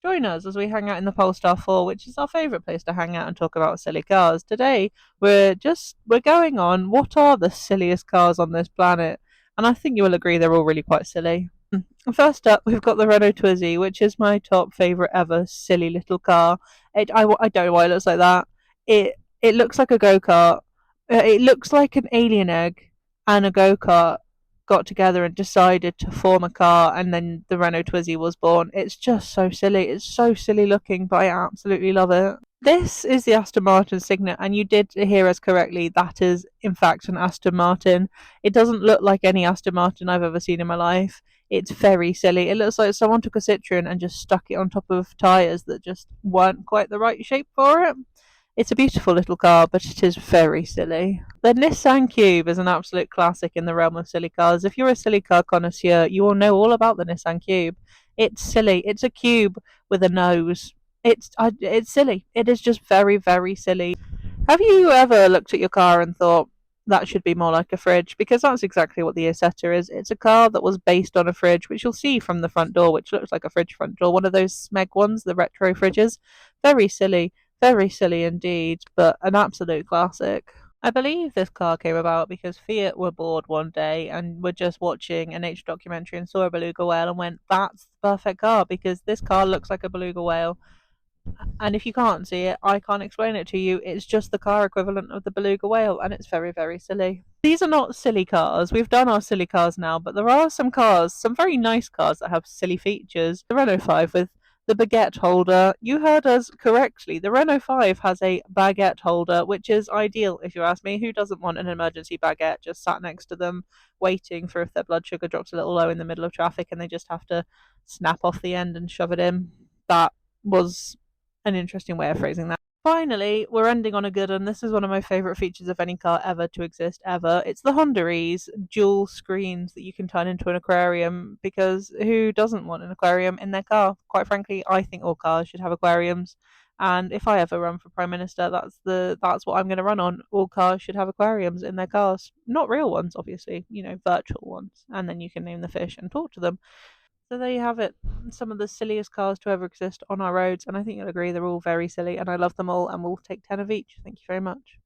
Join us as we hang out in the Polestar 4, which is our favourite place to hang out and talk about silly cars. Today, we're going on what are the silliest cars on this planet, and I think you will agree they're all really quite silly. First up, we've got the Renault Twizy, which is my top favourite ever silly little car. I don't know why it looks like that. It looks like a go kart. It looks like an alien egg and a go kart got together and decided to form a car, and then the Renault Twizy was born. It's just so silly. It's so silly looking, but I absolutely love it. This is the Aston Martin Signet, and you did hear us correctly. That is, in fact, an Aston Martin. It doesn't look like any Aston Martin I've ever seen in my life. It's very silly. It looks like someone took a Citroen and just stuck it on top of tyres that just weren't quite the right shape for it. It's a beautiful little car, but it is very silly. The Nissan Cube is an absolute classic in the realm of silly cars. If you're a silly car connoisseur, you will know all about the Nissan Cube. It's silly. It's a cube with a nose. It's silly. It is just very, very silly. Have you ever looked at your car and thought that should be more like a fridge? Because that's exactly what the Isetta is. It's a car that was based on a fridge, which you'll see from the front door, which looks like a fridge front door. One of those Smeg ones, the retro fridges. Very silly. Very silly indeed, but an absolute classic. I believe this car came about because Fiat were bored one day and were just watching a nature documentary and saw a beluga whale and went, "That's the perfect car because this car looks like a beluga whale." And if you can't see it, I can't explain it to you. It's just the car equivalent of the beluga whale, and it's very, very silly. These are not silly cars. We've done our silly cars now, but there are some cars, some very nice cars that have silly features. The Renault 5 with the baguette holder. You heard us correctly. The Renault 5 has a baguette holder, which is ideal if you ask me. Who doesn't want an emergency baguette just sat next to them, waiting for if their blood sugar drops a little low in the middle of traffic and they just have to snap off the end and shove it in? That was an interesting way of phrasing that. Finally, we're ending on a good one. This is one of my favourite features of any car ever to exist, ever. It's the Honda E's dual screens that you can turn into an aquarium, because who doesn't want an aquarium in their car? Quite frankly, I think all cars should have aquariums. And if I ever run for Prime Minister, that's what I'm going to run on. All cars should have aquariums in their cars. Not real ones, obviously, virtual ones. And then you can name the fish and talk to them. So there you have it. Some of the silliest cars to ever exist on our roads, and I think you'll agree they're all very silly, and I love them all, and we'll take 10 of each. Thank you very much.